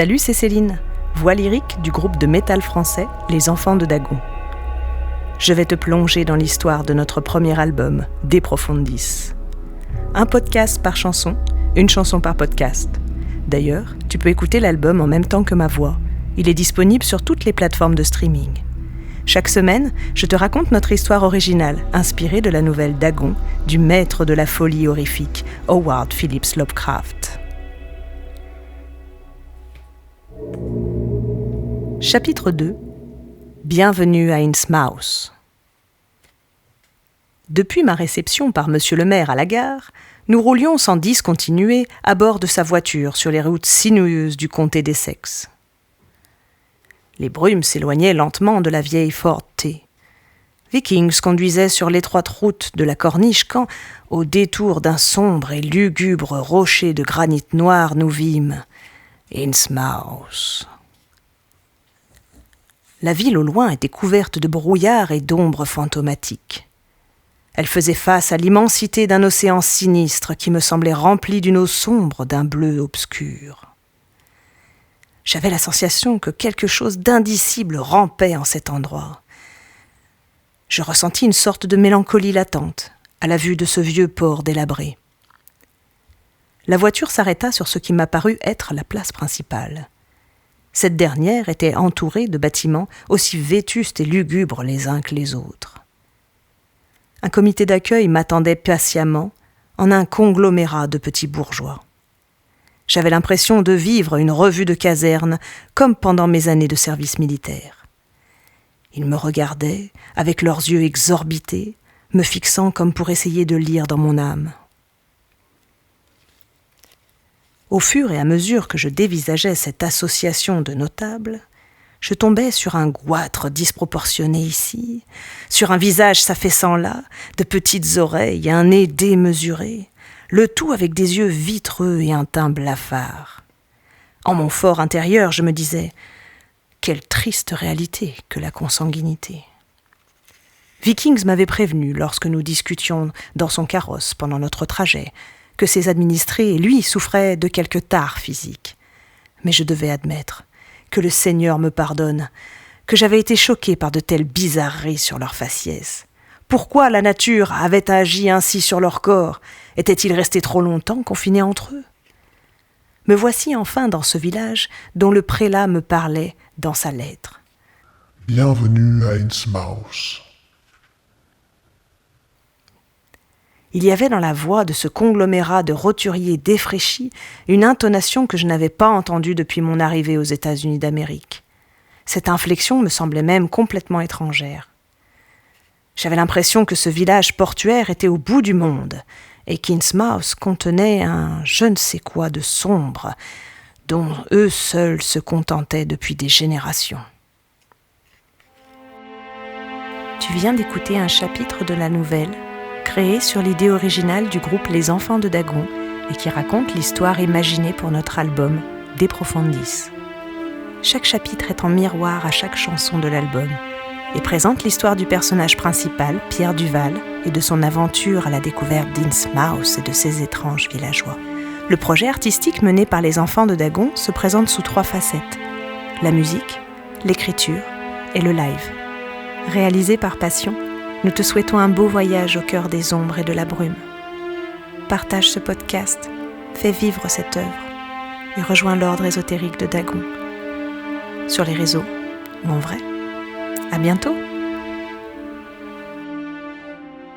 Salut, c'est Céline, voix lyrique du groupe de métal français Les Enfants de Dagon. Je vais te plonger dans l'histoire de notre premier album, De Profundis. Un podcast par chanson, une chanson par podcast. D'ailleurs, tu peux écouter l'album en même temps que ma voix. Il est disponible sur toutes les plateformes de streaming. Chaque semaine, je te raconte notre histoire originale, inspirée de la nouvelle Dagon, du maître de la folie horrifique, Howard Phillips Lovecraft. Chapitre 2. Bienvenue à Innsmouth. Depuis ma réception par monsieur le maire à la gare, nous roulions sans discontinuer à bord de sa voiture sur les routes sinueuses du comté d'Essex. Les brumes s'éloignaient lentement de la vieille Ford T. Vikings conduisait sur l'étroite route de la Corniche quand, au détour d'un sombre et lugubre rocher de granit noir, nous vîmes Innsmouth. La ville au loin était couverte de brouillard et d'ombres fantomatiques. Elle faisait face à l'immensité d'un océan sinistre qui me semblait rempli d'une eau sombre, d'un bleu obscur. J'avais la sensation que quelque chose d'indicible rampait en cet endroit. Je ressentis une sorte de mélancolie latente à la vue de ce vieux port délabré. La voiture s'arrêta sur ce qui m'apparut être la place principale. Cette dernière était entourée de bâtiments aussi vétustes et lugubres les uns que les autres. Un comité d'accueil m'attendait patiemment en un conglomérat de petits bourgeois. J'avais l'impression de vivre une revue de caserne comme pendant mes années de service militaire. Ils me regardaient avec leurs yeux exorbités, me fixant comme pour essayer de lire dans mon âme. Au fur et à mesure que je dévisageais cette association de notables, je tombais sur un goitre disproportionné ici, sur un visage s'affaissant là, de petites oreilles et un nez démesuré, le tout avec des yeux vitreux et un teint blafard. En mon fort intérieur, je me disais « Quelle triste réalité que la consanguinité !» Vikings m'avait prévenu lorsque nous discutions dans son carrosse pendant notre trajet, que ses administrés, lui, souffraient de quelques tares physiques. Mais je devais admettre que le Seigneur me pardonne, que j'avais été choqué par de telles bizarreries sur leur faciès. Pourquoi la nature avait agi ainsi sur leur corps ? Étaient-ils restés trop longtemps confinés entre eux ? Me voici enfin dans ce village dont le prélat me parlait dans sa lettre. Bienvenue à Innsmouth. Il y avait dans la voix de ce conglomérat de roturiers défraîchis une intonation que je n'avais pas entendue depuis mon arrivée aux États-Unis d'Amérique. Cette inflexion me semblait même complètement étrangère. J'avais l'impression que ce village portuaire était au bout du monde et qu'Innsmouth contenait un je ne sais quoi de sombre dont eux seuls se contentaient depuis des générations. Tu viens d'écouter un chapitre de la nouvelle créé sur l'idée originale du groupe Les Enfants de Dagon et qui raconte l'histoire imaginée pour notre album De Profundis. Chaque chapitre est en miroir à chaque chanson de l'album et présente l'histoire du personnage principal, Pierre Duval, et de son aventure à la découverte d'Innsmouth et de ses étranges villageois. Le projet artistique mené par Les Enfants de Dagon se présente sous 3 facettes: la musique, l'écriture et le live. Réalisé par passion, nous te souhaitons un beau voyage au cœur des ombres et de la brume. Partage ce podcast, fais vivre cette œuvre et rejoins l'ordre ésotérique de Dagon. Sur les réseaux ou en vrai. À bientôt!